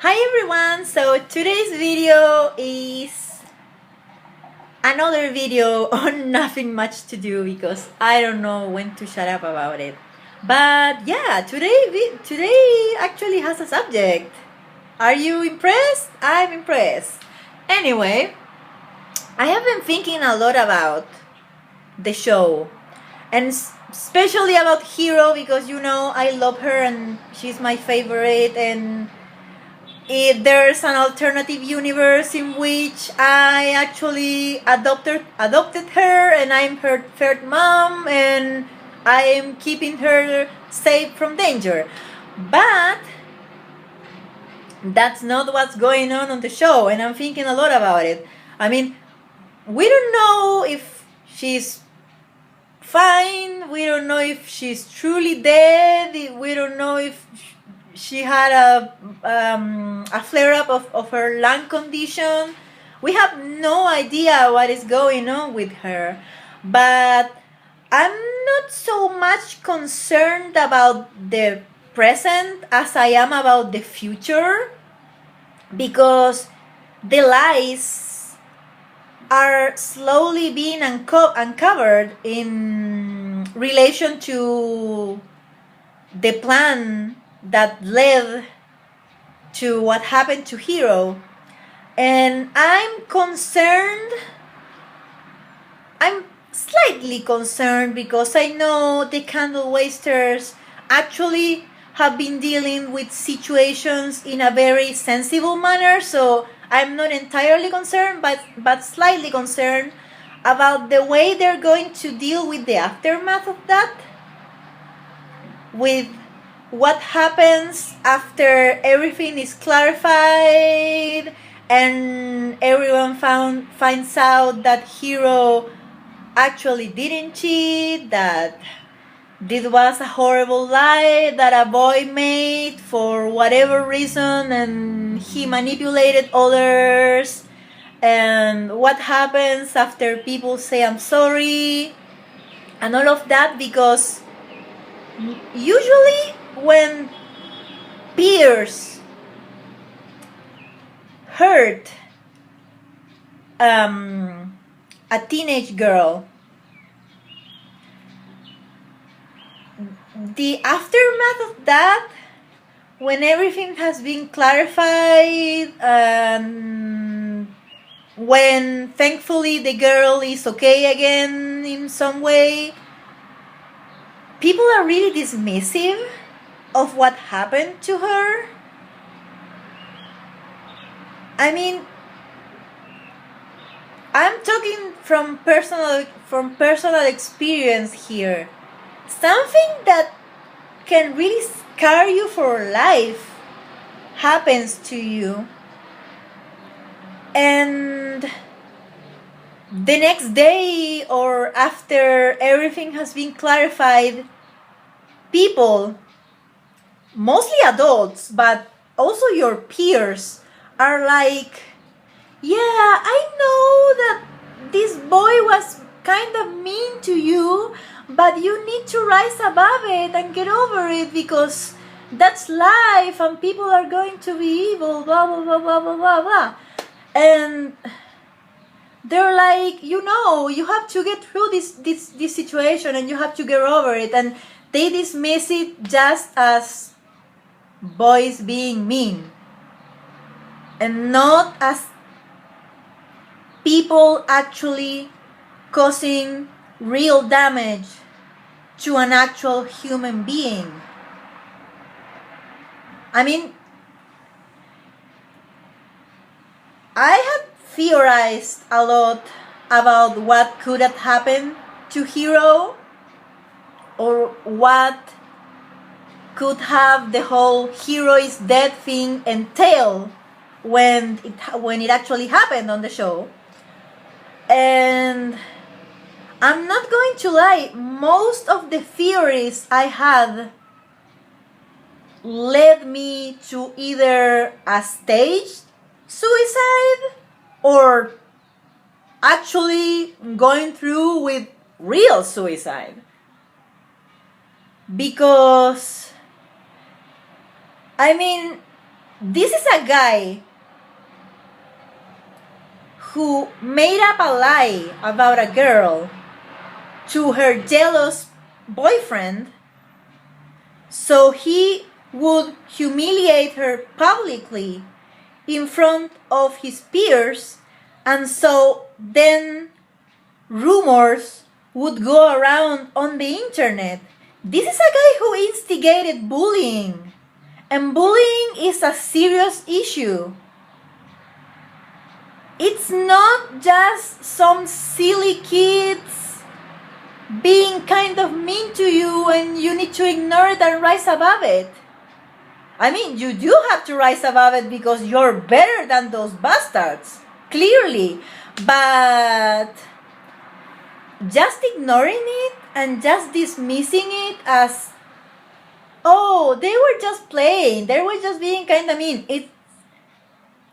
Hi everyone, so today's video is another video on nothing much to do because I don't know when to shut up about it. But yeah, today actually has a subject. Are you impressed? I'm impressed. Anyway, I have been thinking a lot about the show and especially about Hero because I love her and she's my favorite, and there's an alternative universe in which I actually adopted her and I'm her third mom and I am keeping her safe from danger. But that's not what's going on the show, and I'm thinking a lot about it. I mean, we don't know if she's fine, we don't know if she's truly dead, we don't know if she had a flare up of her lung condition. We have no idea what is going on with her. But I'm not so much concerned about the present as I am about the future, because the lies are slowly being uncovered in relation to the plan that led to what happened to Hero. And I'm slightly concerned because I know the candle wasters actually have been dealing with situations in a very sensible manner, so I'm not entirely concerned, but slightly concerned about the way they're going to deal with the aftermath of that, with what happens after everything is clarified and everyone finds out that Hero actually didn't cheat, that this was a horrible lie that a boy made for whatever reason and he manipulated others, and what happens after people say I'm sorry and all of that. Because usually when peers hurt a teenage girl, the aftermath of that, when everything has been clarified, when thankfully the girl is okay again in some way, people are really dismissive of what happened to her. I mean, I'm talking from personal experience here. Something that can really scar you for life happens to you, and the next day or after everything has been clarified, people, mostly adults, but also your peers, are like, yeah, I know that this boy was kind of mean to you, but you need to rise above it and get over it because that's life and people are going to be evil, blah, blah, blah, blah, blah, blah, blah. And they're like, you have to get through this situation and you have to get over it. And they dismiss it just as boys being mean and not as people actually causing real damage to an actual human being. I mean, I had theorized a lot about what could have happened to Hero, or what could have the whole Hero is dead thing entail when it actually happened on the show. And I'm not going to lie, most of the theories I had led me to either a staged suicide or actually going through with real suicide. Because, I mean, This is a guy who made up a lie about a girl to her jealous boyfriend so he would humiliate her publicly in front of his peers, and so then rumors would go around on the internet. This is a guy who instigated bullying, and bullying is a serious issue. It's not just some silly kids being kind of mean to you and you need to ignore it and rise above it. I mean, you do have to rise above it because you're better than those bastards, clearly. But just ignoring it and just dismissing it as, oh, they were just playing, they were just being kind of mean,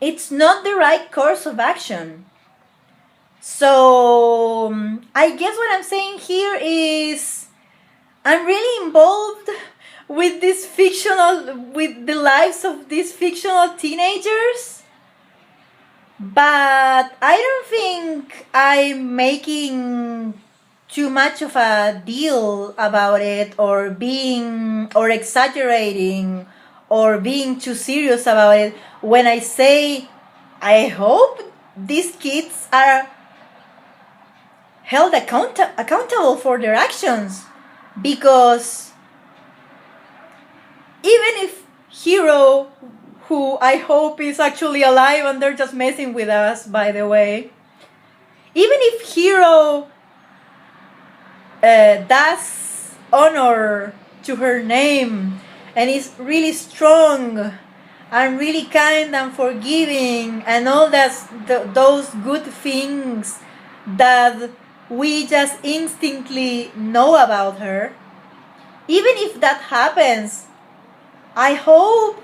it's not the right course of action. So I guess what I'm saying here is I'm really involved with the lives of these fictional teenagers, but I don't think I'm making too much of a deal about it, or exaggerating, or being too serious about it when I say I hope these kids are held accountable for their actions, because even if Hero, who I hope is actually alive and they're just messing with us, by the way, even if Hero does honor to her name and is really strong and really kind and forgiving and all those good things that we just instinctively know about her, even if that happens, I hope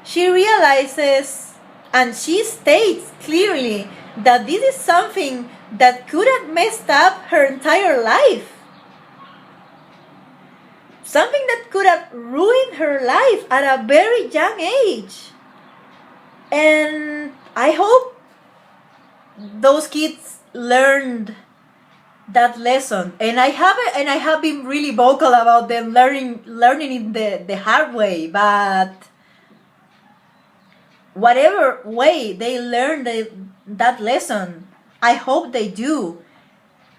she realizes and she states clearly that this is something that could have messed up her entire life. Something that could have ruined her life at a very young age. And I hope those kids learned that lesson. And I have been really vocal about them learning it the hard way, but whatever way they learned that lesson, I hope they do.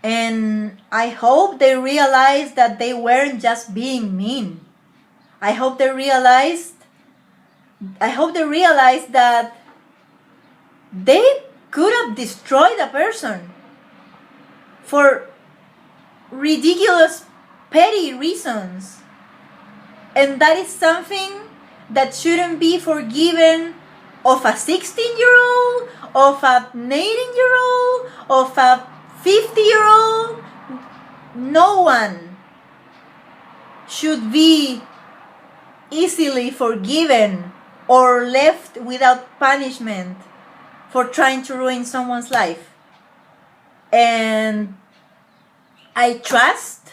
And I hope they realize that they weren't just being mean. I hope they realize that they could have destroyed a person for ridiculous, petty reasons. And that is something that shouldn't be forgiven of a 16-year-old, of a 18-year-old, of a 50-year-old. No one should be easily forgiven or left without punishment for trying to ruin someone's life. And I trust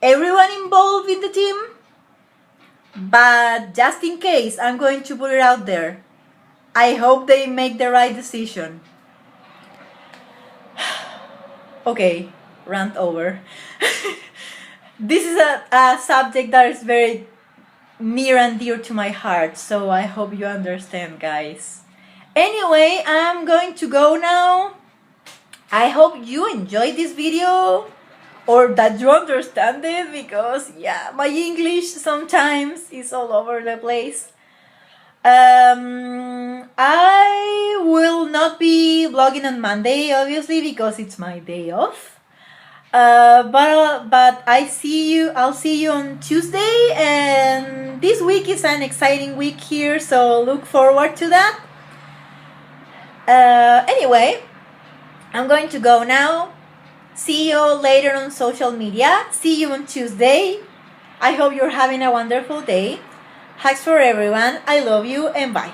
everyone involved in the team, but just in case, I'm going to put it out there. I hope they make the right decision. Okay, rant over. This is a subject that is very near and dear to my heart, so I hope you understand, guys. Anyway, I'm going to go now. I hope you enjoyed this video, or that you understand it, because yeah, my English sometimes is all over the place. I will not be vlogging on Monday, obviously, because it's my day off. But I'll see you on Tuesday, and this week is an exciting week here, so look forward to that. Anyway, I'm going to go now. See you later on social media. See you on Tuesday. I hope you're having a wonderful day. Hugs for everyone. I love you, and bye.